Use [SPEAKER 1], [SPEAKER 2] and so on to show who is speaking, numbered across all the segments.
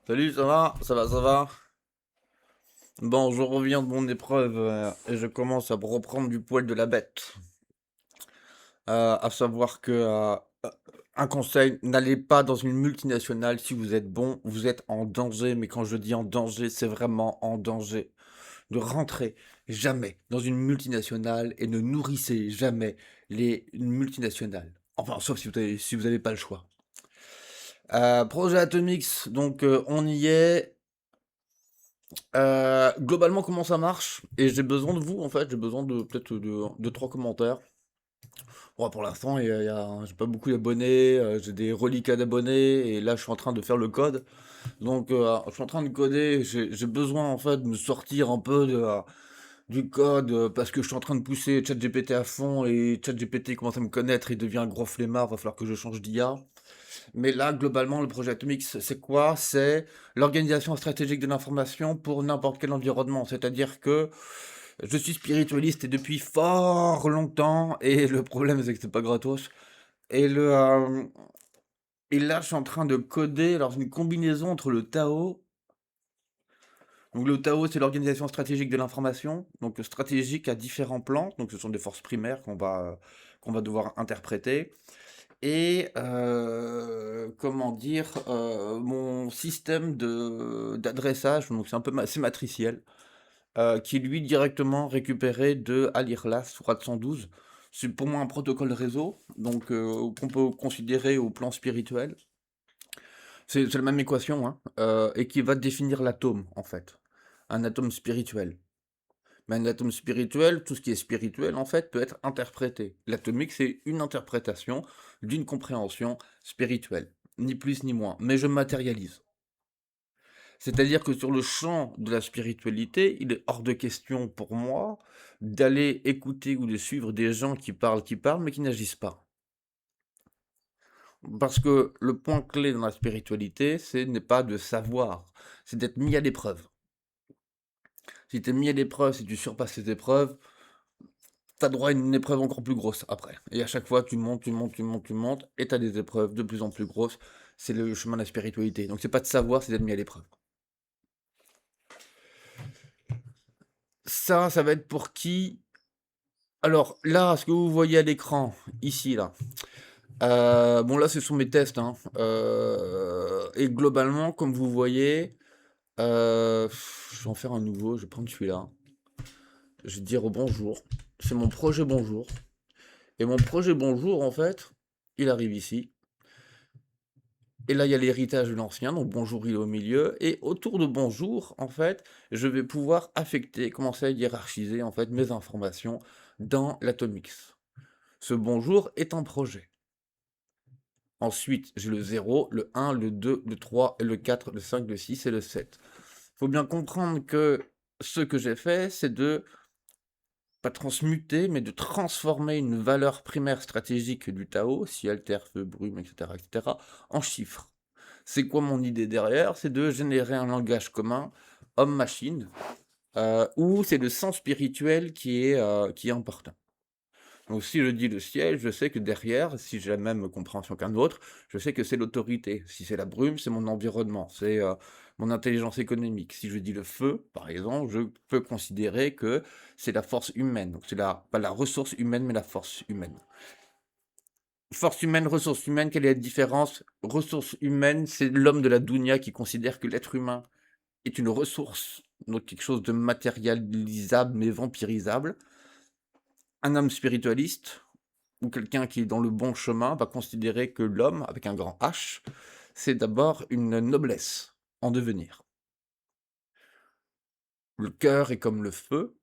[SPEAKER 1] Salut, ça va? Ça va, ça va? Bon, je reviens de mon épreuve et je commence à me reprendre du poil de la bête. À savoir que, un conseil, n'allez pas dans une multinationale si vous êtes bon, vous êtes en danger, mais quand je dis en danger, c'est vraiment en danger. Ne rentrez jamais dans une multinationale et ne nourrissez jamais les multinationales. Enfin, sauf si vous avez pas le choix. Projet Atomix, donc on y est. Globalement, comment ça marche? Et j'ai besoin de vous, en fait, j'ai besoin de peut-être de 3 commentaires. Bon, pour l'instant, j'ai pas beaucoup d'abonnés, j'ai des reliquats d'abonnés, et là, je suis en train de faire le code. Donc, je suis en train de coder, j'ai besoin, en fait, de me sortir un peu du code, parce que je suis en train de pousser ChatGPT à fond, et ChatGPT commence à me connaître, il devient un gros flemmard, va falloir que je change d'IA. Mais là, globalement, le projet Atomix, c'est quoi? C'est l'organisation stratégique de l'information pour n'importe quel environnement. C'est-à-dire que je suis spiritualiste et depuis fort longtemps, et le problème, c'est que c'est pas gratos. Et, et là, je suis en train de coder alors, une combinaison entre le Tao. Donc, le Tao, c'est l'organisation stratégique de l'information. Donc, stratégique à différents plans. Donc, ce sont des forces primaires qu'on va devoir interpréter. Et comment dire, mon système d'adressage, donc c'est matriciel, qui lui directement récupéré de Alirlas ou RAD112. C'est pour moi un protocole réseau, donc qu'on peut considérer au plan spirituel. C'est la même équation, hein, et qui va définir l'atome, en fait. Un atome spirituel. Mais un atome spirituel, tout ce qui est spirituel, en fait, peut être interprété. L'atomique, c'est une interprétation d'une compréhension spirituelle. Ni plus ni moins. Mais je matérialise. C'est-à-dire que sur le champ de la spiritualité, il est hors de question pour moi d'aller écouter ou de suivre des gens qui parlent, mais qui n'agissent pas. Parce que le point clé dans la spiritualité, n'est pas de savoir, c'est d'être mis à l'épreuve. Si tu es mis à l'épreuve, si tu surpasses ces épreuves, t'as droit à une épreuve encore plus grosse après. Et à chaque fois, tu montes, tu montes, tu montes, tu montes, et t'as des épreuves de plus en plus grosses. C'est le chemin de la spiritualité. Donc c'est pas de savoir, c'est d'être mis à l'épreuve. Ça va être pour qui? Alors là, ce que vous voyez à l'écran, ici, là. Bon là, ce sont mes tests, hein. Et globalement, comme vous voyez, je vais en faire un nouveau, je vais prendre celui-là. Je vais dire au bonjour. C'est mon projet bonjour. Et mon projet bonjour, en fait, il arrive ici. Et là, il y a l'héritage de l'ancien, donc bonjour, il est au milieu. Et autour de bonjour, en fait, je vais pouvoir affecter, commencer à hiérarchiser, en fait, mes informations dans l'Atomix. Ce bonjour est un projet. Ensuite, j'ai le 0, le 1, le 2, le 3, le 4, le 5, le 6 et le 7. Il faut bien comprendre que ce que j'ai fait, c'est de, pas transmuter, mais de transformer une valeur primaire stratégique du Tao, ciel, terre, feu, brume, etc., en chiffres. C'est quoi mon idée derrière? C'est de générer un langage commun, homme-machine, où c'est le sens spirituel qui est important. Donc si je dis le ciel, je sais que derrière, si j'ai la même compréhension qu'un autre, je sais que c'est l'autorité. Si c'est la brume, c'est mon environnement, c'est mon intelligence économique. Si je dis le feu, par exemple, je peux considérer que c'est la force humaine. Donc c'est pas la ressource humaine, mais la force humaine. Force humaine, ressources humaines, quelle est la différence? Ressources humaines, c'est l'homme de la Dounia qui considère que l'être humain est une ressource, donc quelque chose de matérialisable mais vampirisable. Un homme spiritualiste, ou quelqu'un qui est dans le bon chemin, va considérer que l'homme, avec un grand H, c'est d'abord une noblesse en devenir. Le cœur est comme le feu,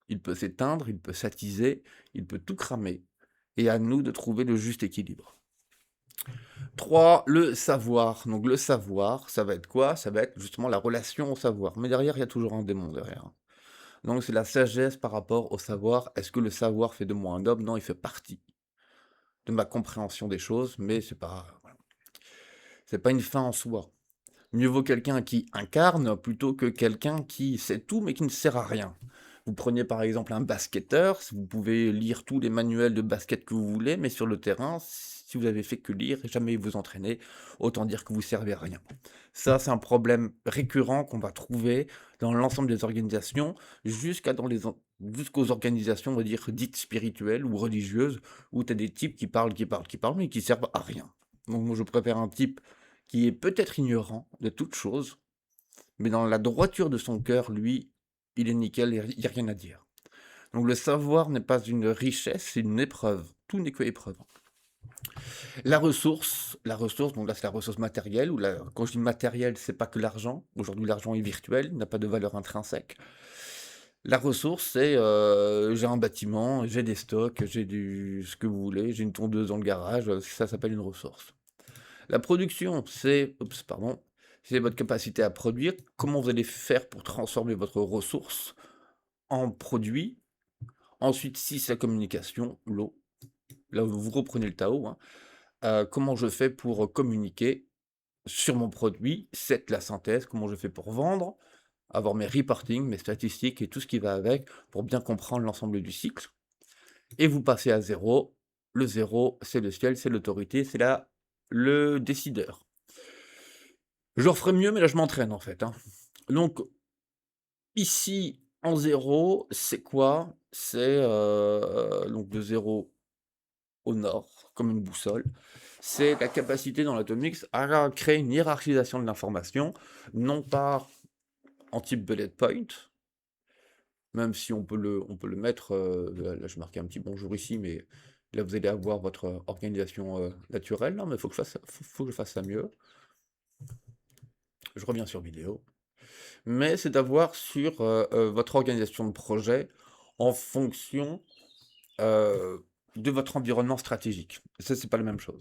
[SPEAKER 1] il peut s'éteindre, il peut s'attiser, il peut tout cramer, et à nous de trouver le juste équilibre. 3, le savoir. Donc le savoir, ça va être quoi? Ça va être justement la relation au savoir. Mais derrière, il y a toujours un démon derrière. Donc c'est la sagesse par rapport au savoir. Est-ce que le savoir fait de moi un homme? Non, il fait partie de ma compréhension des choses, mais voilà. C'est pas une fin en soi. Mieux vaut quelqu'un qui incarne plutôt que quelqu'un qui sait tout mais qui ne sert à rien. Vous prenez par exemple un basketteur, vous pouvez lire tous les manuels de basket que vous voulez, mais sur le terrain, si vous avez fait que lire et jamais vous entraîner, autant dire que vous servez à rien. Ça, c'est un problème récurrent qu'on va trouver dans l'ensemble des organisations, jusqu'aux organisations, on va dire, dites spirituelles ou religieuses, où tu as des types qui parlent, mais qui servent à rien. Donc moi, je préfère un type qui est peut-être ignorant de toute chose, mais dans la droiture de son cœur, lui, il est nickel, il n'y a rien à dire. Donc le savoir n'est pas une richesse, c'est une épreuve. Tout n'est que épreuve. La ressource, donc là c'est la ressource matérielle, quand je dis matériel, c'est pas que l'argent. Aujourd'hui l'argent est virtuel, il n'a pas de valeur intrinsèque. La ressource, c'est j'ai un bâtiment, j'ai des stocks, ce que vous voulez, j'ai une tondeuse dans le garage, ça s'appelle une ressource. La production, c'est votre capacité à produire. Comment vous allez faire pour transformer votre ressource en produit. Ensuite, si c'est la communication, l'eau, là vous reprenez le Tao, hein, comment je fais pour communiquer sur mon produit, c'est la synthèse, comment je fais pour vendre, avoir mes reporting, mes statistiques et tout ce qui va avec, pour bien comprendre l'ensemble du cycle. Et vous passez à zéro. Le zéro, c'est le ciel, c'est l'autorité, c'est là le décideur. Je referai mieux, mais là je m'entraîne en fait, hein. Donc, ici, en zéro, c'est quoi? C'est donc de 0 au nord, comme une boussole. C'est la capacité dans l'Atomix à créer une hiérarchisation de l'information, non pas en type bullet point, même si on peut le mettre, là je marquais un petit bonjour ici, mais là vous allez avoir votre organisation naturelle, non, mais il faut que je fasse ça mieux. Je reviens sur vidéo. Mais c'est d'avoir sur votre organisation de projet en fonction euh, de votre environnement stratégique. Ça, c'est pas la même chose.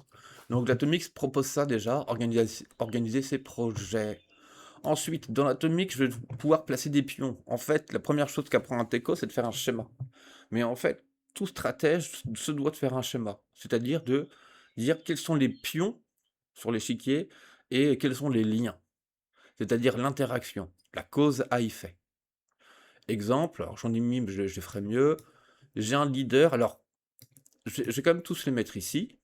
[SPEAKER 1] Donc l'Atomix propose ça déjà, organiser ses projets. Ensuite, dans l'Atomix, je vais pouvoir placer des pions. En fait, la première chose qu'apprend un techo, c'est de faire un schéma. Mais en fait, tout stratège se doit de faire un schéma. C'est-à-dire de dire quels sont les pions sur l'échiquier et quels sont les liens. C'est-à-dire l'interaction, la cause à effet. Exemple, alors j'en ai mis, mais je ferai mieux. J'ai un leader, alors je vais quand même tous les mettre ici.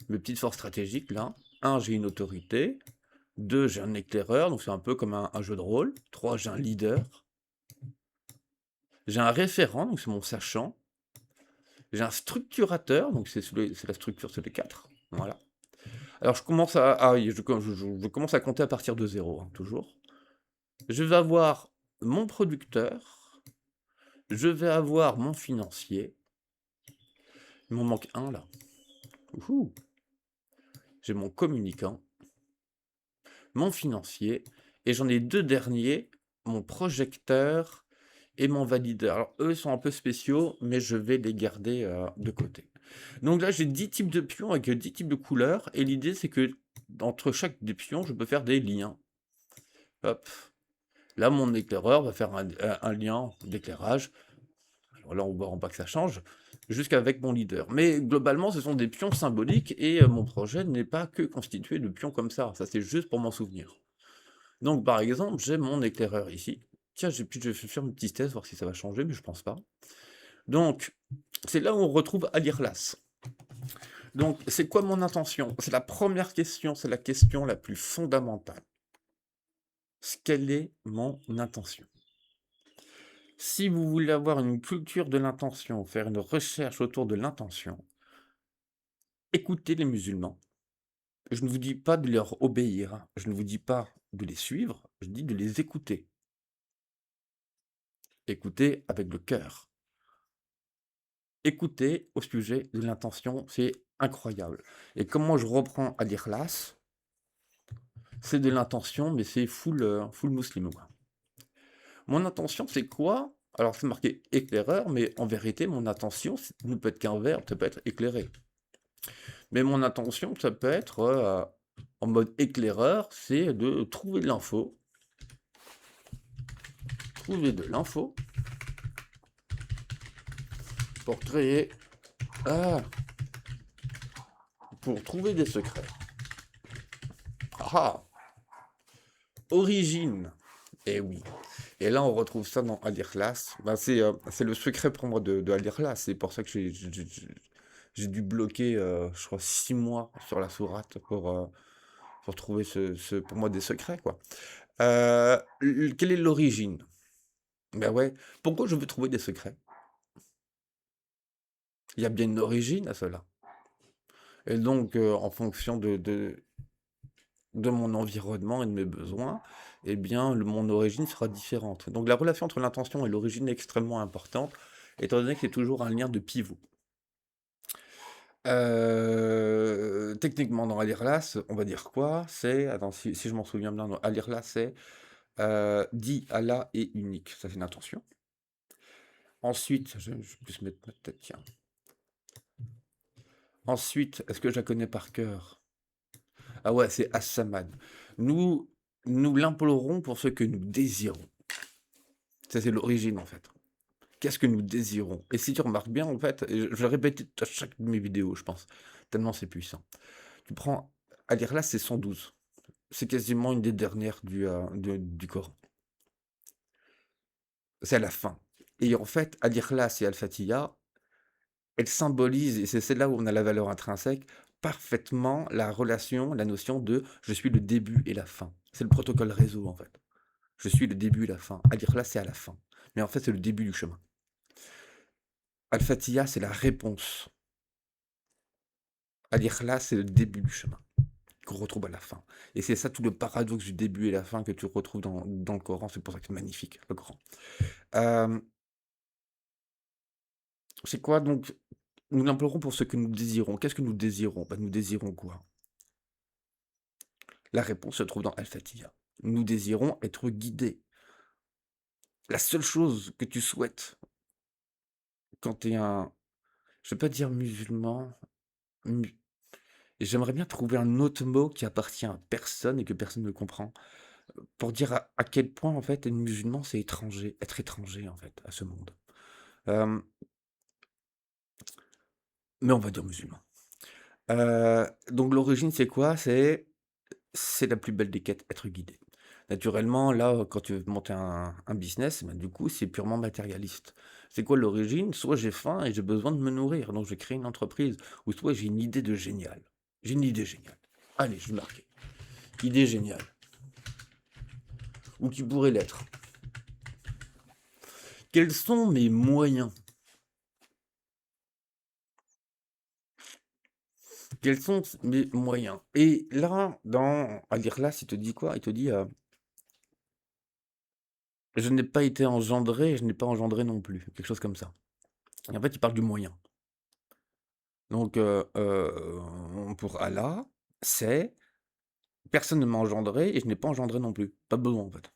[SPEAKER 1] Mes petites forces stratégiques là. 1, j'ai une autorité. 2, j'ai un éclaireur, donc c'est un peu comme un jeu de rôle. 3, j'ai un leader. J'ai un référent, donc c'est mon sachant. J'ai un structurateur, donc c'est la structure, c'est les 4. Voilà. Alors je commence je commence à compter à partir de 0, hein, toujours. Je vais avoir mon producteur. Je vais avoir mon financier. Il m'en manque un là. Ouhou. J'ai mon communicant, mon financier, et j'en ai 2 derniers, mon projecteur et mon valideur. Alors eux sont un peu spéciaux, mais je vais les garder de côté. Donc là j'ai 10 types de pions avec 10 types de couleurs, et l'idée c'est que entre chaque des pions, je peux faire des liens. Hop. Là mon éclaireur va faire un lien d'éclairage. Alors là on voit pas que ça change, jusqu'avec mon leader. Mais globalement ce sont des pions symboliques, et mon projet n'est pas que constitué de pions comme ça c'est juste pour m'en souvenir. Donc par exemple, j'ai mon éclaireur ici. Tiens, je vais faire une petite test, voir si ça va changer, mais je pense pas. Donc, c'est là où on retrouve Alirlas. Donc, c'est quoi mon intention? C'est la première question, c'est la question la plus fondamentale. Quelle est mon intention? Si vous voulez avoir une culture de l'intention, faire une recherche autour de l'intention, écoutez les musulmans. Je ne vous dis pas de leur obéir, hein. Je ne vous dis pas de les suivre, je dis de les écouter. Écoutez avec le cœur. Écoutez au sujet de l'intention, c'est incroyable. Et comment je reprends à l'Ikhlas, c'est de l'intention, mais c'est full musulman, quoi. Mon intention, c'est quoi? Alors, c'est marqué éclaireur, mais en vérité, mon intention ne peut être qu'un verbe, ça peut être éclairé. Mais mon intention, ça peut être en mode éclaireur, c'est de trouver de l'info. Trouver de l'info pour créer. Pour trouver des secrets. Ah! Origine. Eh oui. Et là, on retrouve ça dans Al-Ikhlas. Ben, c'est le secret pour moi de Al-Ikhlas. C'est pour ça que j'ai dû bloquer, je crois, 6 mois sur la sourate pour trouver pour moi des secrets, quoi. Quelle est l'origine? Ben ouais. Pourquoi je veux trouver des secrets? Il y a bien une origine à cela. Et donc, en fonction de mon environnement et de mes besoins, eh bien, mon origine sera différente. Donc, la relation entre l'intention et l'origine est extrêmement importante, étant donné que c'est toujours un lien de pivot. Techniquement, dans Al-Ikhlas, on va dire quoi? C'est, attends, si je m'en souviens bien, dans Al-Ikhlas, c'est dit Allah est unique. Ça, c'est une intention. Ensuite, je vais plus mettre ma tête, tiens. Ensuite, est-ce que je la connais par cœur? Ah ouais, c'est As-Samad. Nous, nous l'implorons pour ce que nous désirons. Ça, c'est l'origine, en fait. Qu'est-ce que nous désirons? Et si tu remarques bien, en fait, et je le répète à chaque de mes vidéos, je pense, tellement c'est puissant. Tu prends, à lire là, c'est 112. C'est quasiment une des dernières du Coran. C'est à la fin. Et en fait, Al-Ikhlas et Al-Fatiha, elles symbolisent, et c'est là où on a la valeur intrinsèque, parfaitement la relation, la notion de je suis le début et la fin. C'est le protocole réseau, en fait. Je suis le début et la fin. Al-Ikhlas, c'est à la fin. Mais en fait, c'est le début du chemin. Al-Fatiha, c'est la réponse. Al-Ikhlas, c'est le début du chemin qu'on retrouve à la fin. Et c'est ça tout le paradoxe du début et la fin que tu retrouves dans le Coran. C'est pour ça que c'est magnifique, le Coran. Euh, c'est quoi donc? Nous l'implorons pour ce que nous désirons. Qu'est-ce que nous désirons? Ben, nous désirons quoi? La réponse se trouve dans Al-Fatiha. Nous désirons être guidés. La seule chose que tu souhaites quand tu es un, je vais pas dire musulman, mu- j'aimerais bien trouver un autre mot qui appartient à personne et que personne ne comprend, pour dire à quel point, en fait, être musulman, c'est étranger, être étranger, en fait, à ce monde. Euh, mais on va dire musulman. Donc l'origine, c'est quoi? C'est la plus belle des quêtes, être guidé. Naturellement, là, quand tu veux monter un business, ben, du coup, c'est purement matérialiste. C'est quoi l'origine? Soit j'ai faim et j'ai besoin de me nourrir, donc je crée une entreprise. Ou soit j'ai une idée de génial. J'ai une idée géniale. Allez, je vais marquer. Idée géniale. Ou qui pourrait l'être. Quels sont mes moyens? Quels sont mes moyens? Et là, à lire là, il te dit quoi? Il te dit, je n'ai pas été engendré, et je n'ai pas engendré non plus. Quelque chose comme ça. Et en fait, il parle du moyen. Donc, pour Allah, c'est personne ne m'a engendré et je n'ai pas engendré non plus. Pas besoin, en fait.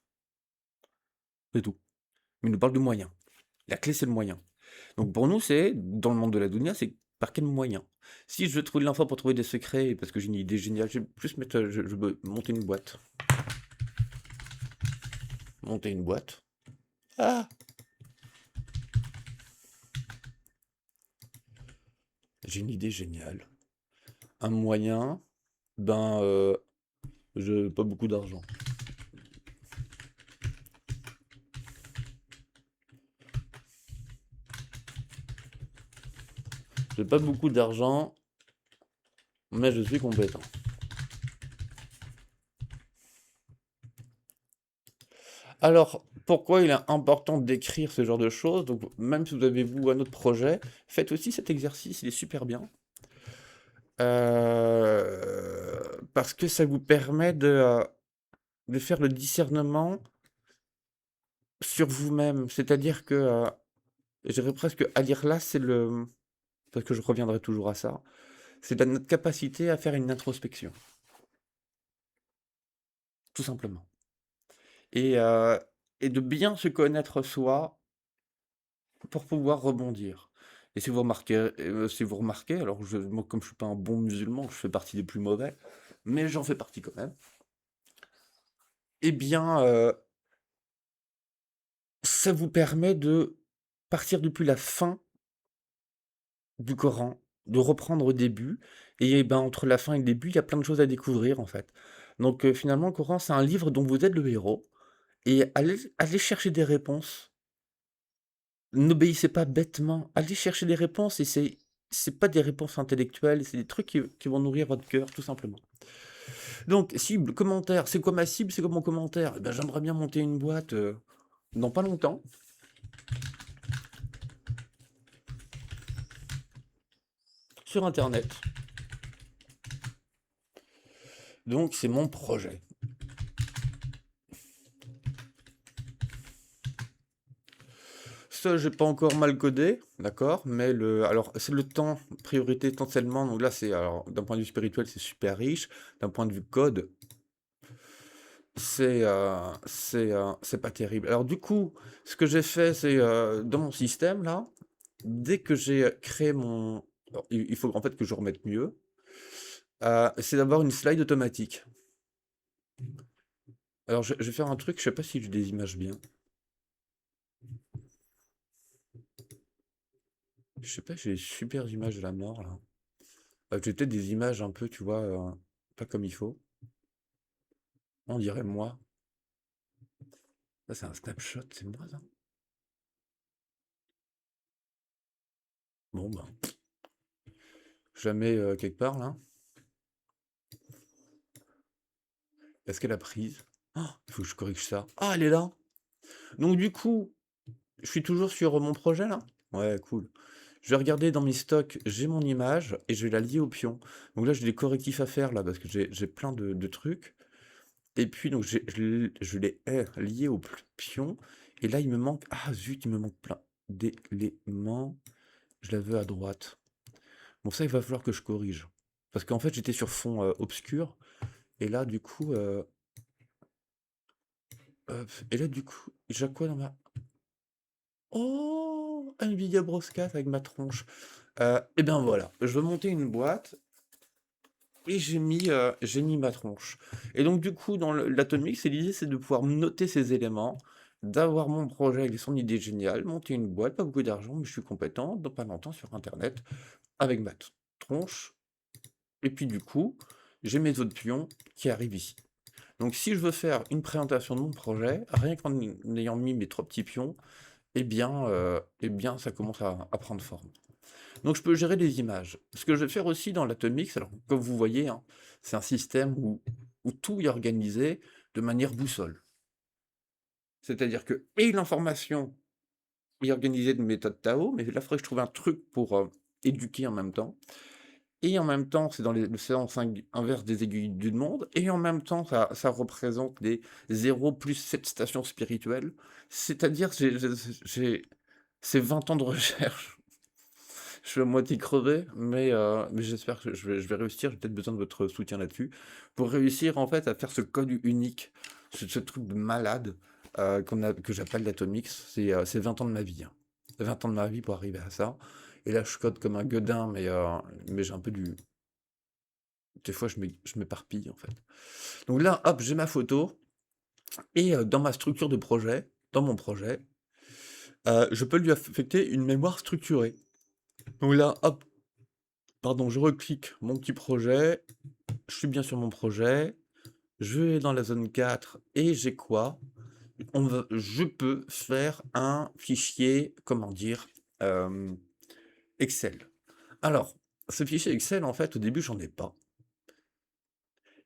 [SPEAKER 1] C'est tout. Mais il nous parle du moyen. La clé, c'est le moyen. Donc, pour nous, c'est, dans le monde de la dunya, c'est par quel moyen? Si je veux trouver de l'info pour trouver des secrets, parce que j'ai une idée géniale, je vais plus mettre, je veux monter une boîte. Monter une boîte. Ah! J'ai une idée géniale. Un moyen, ben, je pas beaucoup d'argent. J'ai pas beaucoup d'argent, mais je suis compétent. Alors, pourquoi il est important d'écrire ce genre de choses? Donc, même si vous avez vous un autre projet, faites aussi cet exercice, il est super bien. Parce que ça vous permet de faire le discernement sur vous-même. C'est-à-dire que, j'irais presque à dire là, parce que je reviendrai toujours à ça, c'est notre capacité à faire une introspection, tout simplement. Et, euh, et de bien se connaître soi pour pouvoir rebondir. Et si vous remarquez, alors moi comme je suis pas un bon musulman, je fais partie des plus mauvais, mais j'en fais partie quand même. Eh bien, ça vous permet de partir depuis la fin du Coran, de reprendre au début, et ben entre la fin et le début, il y a plein de choses à découvrir en fait. Donc finalement, le Coran, c'est un livre dont vous êtes le héros, et allez chercher des réponses. N'obéissez pas bêtement. Allez chercher des réponses et c'est pas des réponses intellectuelles, c'est des trucs qui vont nourrir votre cœur, tout simplement. Donc, cible, commentaire. C'est quoi ma cible? C'est quoi mon commentaire? Eh ben, j'aimerais bien monter une boîte dans pas longtemps. Sur Internet. Donc, c'est mon projet. Ça, j'ai pas encore mal codé, d'accord, mais alors, c'est le temps, priorité essentiellement. Donc là, alors, d'un point de vue spirituel, c'est super riche. D'un point de vue code, c'est pas terrible. Alors du coup, ce que j'ai fait, c'est dans mon système là, dès que j'ai créé mon, alors, il faut en fait que je remette mieux. C'est d'avoir une slide automatique. Alors je vais faire un truc, je sais pas si j'ai des images bien. Je sais pas, j'ai des super images de la mort là. J'ai peut-être des images un peu, tu vois, pas comme il faut. On dirait moi. Ça, c'est un snapshot, c'est moi ça. Bon ben, jamais quelque part là. Est-ce qu'elle a prise? Oh, il faut que je corrige ça. Ah, elle est là. Donc du coup, je suis toujours sur mon projet là? Ouais, cool. Je vais regarder dans mes stocks, j'ai mon image et je vais la lier au pion. Donc là, j'ai des correctifs à faire là parce que j'ai plein de trucs. Et puis donc je l'ai lié au pion. Et là, il me manque. Ah zut, il me manque plein d'éléments. Je la veux à droite. Bon, ça, il va falloir que je corrige. Parce qu'en fait, j'étais sur fond obscur. Et là, du coup. Et là, du coup, j'ai quoi dans ma. Oh! Nvidia Bros 4 avec ma tronche. Et bien voilà, je veux monter une boîte et j'ai mis ma tronche. Et donc du coup, dans l'Atomic, l'idée c'est de pouvoir noter ces éléments, d'avoir mon projet avec son idée géniale, monter une boîte, pas beaucoup d'argent, mais je suis compétent, dans pas longtemps sur Internet, avec ma tronche. Et puis du coup, j'ai mes autres pions qui arrivent ici. Donc si je veux faire une présentation de mon projet, rien qu'en ayant mis mes 3 petits pions, eh bien, ça commence à prendre forme. Donc, je peux gérer les images. Ce que je vais faire aussi dans l'Atomix, alors, comme vous voyez, hein, c'est un système où tout est organisé de manière boussole. C'est-à-dire que, et l'information est organisée de méthode Tao, mais là, il faudrait que je trouve un truc pour éduquer en même temps. Et en même temps, c'est dans le sens inverse des aiguilles du monde. Et en même temps, ça représente des 0 plus 7 stations spirituelles. C'est-à-dire, c'est 20 ans de recherche. Je suis à moitié crevé, mais j'espère que je vais réussir. J'ai peut-être besoin de votre soutien là-dessus. Pour réussir, en fait, à faire ce code unique, ce truc de malade que j'appelle l'Atomix. C'est 20 ans de ma vie, hein. 20 ans de ma vie pour arriver à ça. Et là, je code comme un gueudin, mais j'ai un peu du. Des fois, je m'éparpille, en fait. Donc là, hop, j'ai ma photo. Et dans ma structure de projet, dans mon projet, je peux lui affecter une mémoire structurée. Donc là, hop, pardon, je reclique mon petit projet, je suis bien sur mon projet, je vais dans la zone 4 et j'ai quoi? Je peux faire un fichier, comment dire, Excel. Alors, ce fichier Excel, en fait, au début, j'en ai pas.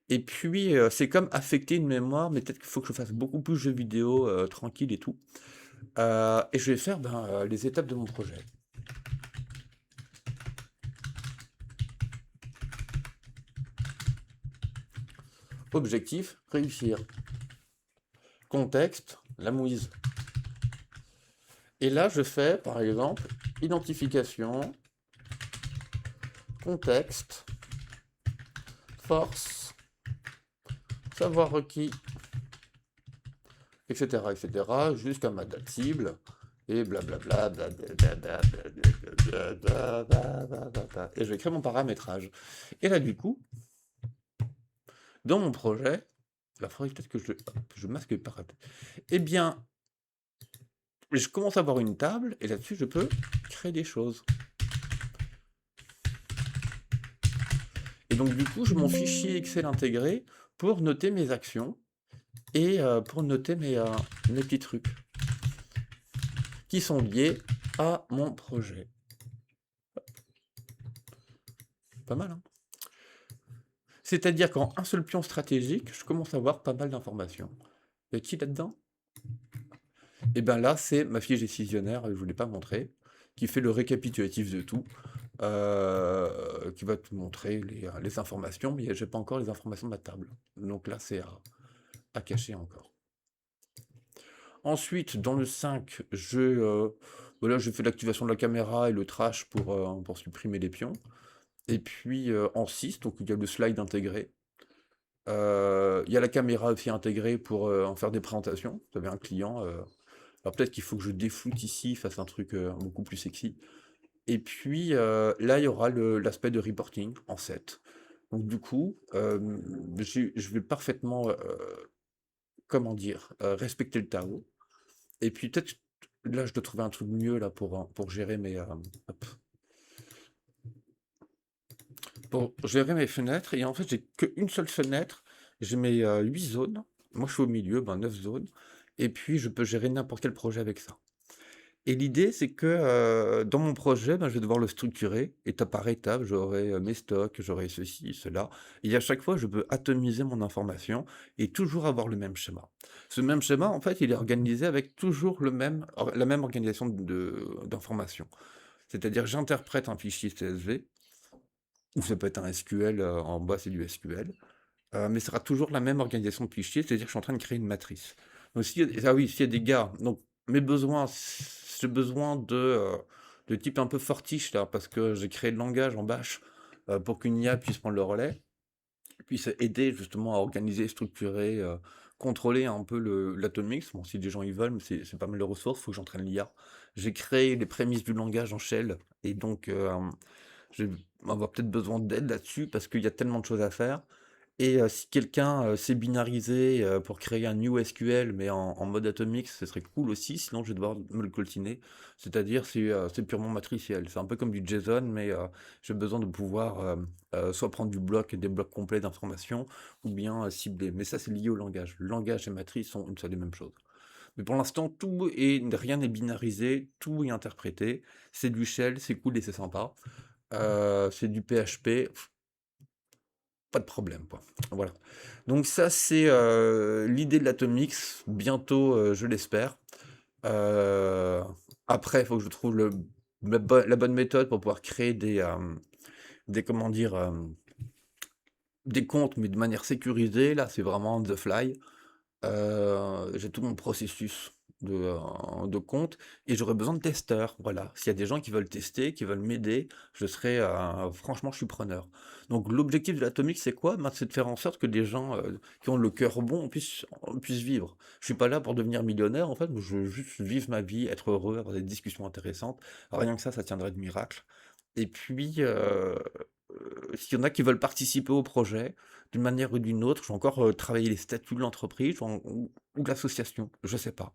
[SPEAKER 1] Et puis, c'est comme affecter une mémoire, mais peut-être qu'il faut que je fasse beaucoup plus jeux vidéo, tranquille et tout. Et je vais faire les étapes de mon projet. Objectif, réussir. Contexte, la mouise. Et là, je fais, par exemple, identification, contexte, force, savoir requis, etc., jusqu'à ma date cible, et blablabla, et je vais créer mon paramétrage. Et là, du coup, dans mon projet, il faudrait peut-être que je masque les paramètres. Eh bien, je commence à avoir une table, et là-dessus, je peux créer des choses. Et donc, du coup, j'ai mon fichier Excel intégré pour noter mes actions. et pour noter mes petits trucs qui sont liés à mon projet. Pas mal, hein? C'est-à-dire qu'en un seul pion stratégique, je commence à avoir pas mal d'informations. Et qui là-dedans? Et ben là, c'est ma fiche décisionnaire, je vous l'ai pas montré, qui fait le récapitulatif de tout, qui va te montrer les informations, mais j'ai pas encore les informations de ma table. Donc là, c'est à cacher encore. Ensuite, dans le 5, voilà, je fais l'activation de la caméra et le trash pour supprimer les pions. Et puis en 6, donc il y a le slide intégré. Il y a la caméra aussi intégrée pour en faire des présentations. Vous avez un client. Alors peut-être qu'il faut que je défloute ici, fasse un truc beaucoup plus sexy. Et puis là, il y aura l'aspect de reporting en 7. Donc du coup, je vais parfaitement, comment dire, respecter le Tao. Et puis peut-être, là, je dois trouver un truc mieux là pour gérer hop, pour gérer mes fenêtres. Et en fait, j'ai qu'une seule fenêtre. J'ai mes 8 zones. Moi, je suis au milieu, 9 zones. Et puis, je peux gérer n'importe quel projet avec ça. Et l'idée, c'est que dans mon projet, je vais devoir le structurer, étape par étape. J'aurai mes stocks, j'aurai ceci, cela. Et à chaque fois, je peux atomiser mon information et toujours avoir le même schéma. Ce même schéma, en fait, il est organisé avec toujours la même organisation d'informations. C'est-à-dire, j'interprète un fichier CSV, ou ça peut être un SQL, en bas, c'est du SQL. Mais ce sera toujours la même organisation de fichiers, c'est-à-dire que je suis en train de créer une matrice. Donc ah oui, s'il y a des gars, donc mes besoins, j'ai besoin de type un peu fortiche là, parce que j'ai créé le langage en bash pour qu'une IA puisse prendre le relais, puisse aider justement à organiser, structurer, contrôler un peu l'Atomix. Bon, si des gens y veulent, mais c'est pas mal de ressources, il faut que j'entraîne l'IA. J'ai créé les prémices du langage en shell, et donc je vais avoir peut-être besoin d'aide là-dessus parce qu'il y a tellement de choses à faire. Et si quelqu'un sait binariser pour créer un new SQL, mais en mode Atomix, ce serait cool aussi, sinon je vais devoir me le coltiner. C'est-à-dire, c'est purement matriciel. C'est un peu comme du JSON, mais j'ai besoin de pouvoir soit prendre du bloc, des blocs complets d'informations, ou bien cibler. Mais ça, c'est lié au langage. Le langage et matrice sont une seule et même chose. Mais pour l'instant, rien n'est binarisé, tout est interprété. C'est du shell, c'est cool et c'est sympa. C'est du PHP, pas de problème, quoi. Voilà. Donc ça, c'est l'idée de l'Atomix. Bientôt, je l'espère. Euh, Après, il faut que je trouve la bonne méthode pour pouvoir créer comment dire, des comptes, mais de manière sécurisée. Là, c'est vraiment on the fly. J'ai tout mon processus de compte et j'aurais besoin de testeurs. Voilà. S'il y a des gens qui veulent tester, qui veulent m'aider, franchement, je suis preneur. Donc, l'objectif de l'Atomic, c'est quoi? Ben, c'est de faire en sorte que des gens qui ont le cœur bon puissent vivre. Je suis pas là pour devenir millionnaire, en fait, je veux juste vivre ma vie, être heureux, avoir des discussions intéressantes. Rien que ça tiendrait de miracle. Et puis, s'il y en a qui veulent participer au projet, d'une manière ou d'une autre, je vais encore travailler les statuts de l'entreprise ou de l'association, je sais pas.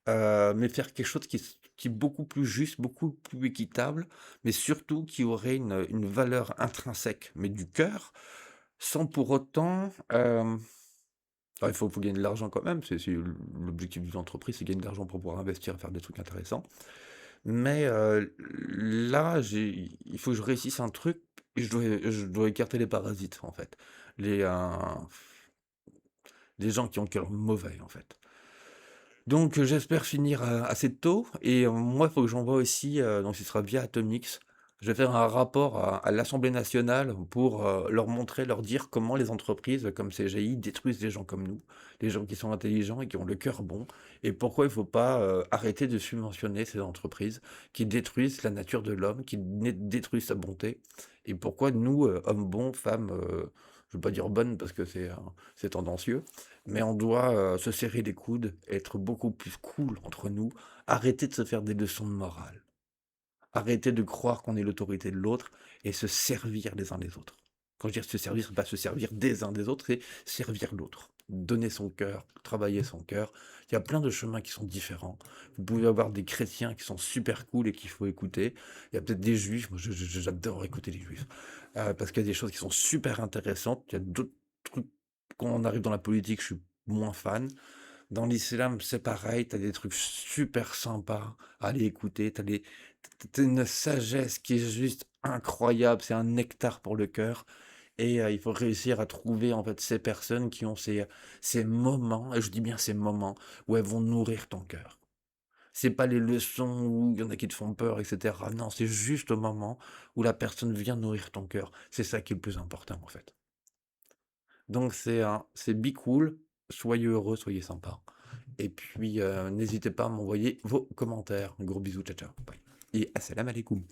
[SPEAKER 1] Mais faire quelque chose qui est beaucoup plus juste, beaucoup plus équitable, mais surtout qui aurait une valeur intrinsèque, mais du cœur, sans pour autant. Il faut gagner de l'argent quand même, c'est l'objectif d'une entreprise, c'est gagner de l'argent pour pouvoir investir et faire des trucs intéressants. Mais là, il faut que je réussisse un truc et je dois écarter les parasites, en fait. Les, euh, les gens qui ont le cœur mauvais, en fait. Donc, j'espère finir assez tôt. Et moi, il faut que j'envoie aussi, donc ce sera via Atomix. Je vais faire un rapport à l'Assemblée nationale pour leur montrer, leur dire comment les entreprises comme CGI détruisent des gens comme nous, les gens qui sont intelligents et qui ont le cœur bon, et pourquoi il ne faut pas arrêter de subventionner ces entreprises qui détruisent la nature de l'homme, qui détruisent sa bonté, et pourquoi nous, hommes bons, femmes, je ne veux pas dire bonnes parce que c'est tendancieux, mais on doit se serrer les coudes, être beaucoup plus cool entre nous, arrêter de se faire des leçons de morale, arrêter de croire qu'on est l'autorité de l'autre et se servir les uns les autres. Quand je dis se servir, c'est pas se servir des uns des autres, c'est servir l'autre. Donner son cœur, travailler son cœur. Il y a plein de chemins qui sont différents. Vous pouvez avoir des chrétiens qui sont super cool et qu'il faut écouter. Il y a peut-être des juifs, moi j'adore écouter les juifs. Parce qu'il y a des choses qui sont super intéressantes. Il y a d'autres trucs, quand on arrive dans la politique, je suis moins fan. Dans l'islam, c'est pareil, tu as des trucs super sympas à aller écouter, tu une sagesse qui est juste incroyable, c'est un nectar pour le cœur et il faut réussir à trouver, en fait, ces personnes qui ont ces moments et je dis bien ces moments où elles vont nourrir ton cœur. C'est pas les leçons où il y en a qui te font peur et cetera. Non, c'est juste au moment où la personne vient nourrir ton cœur. C'est ça qui est le plus important, en fait. Donc c'est be cool, soyez heureux, soyez sympa. Et puis n'hésitez pas à m'envoyer vos commentaires. Gros bisous, ciao ciao, bye. Et assalamu alaikum.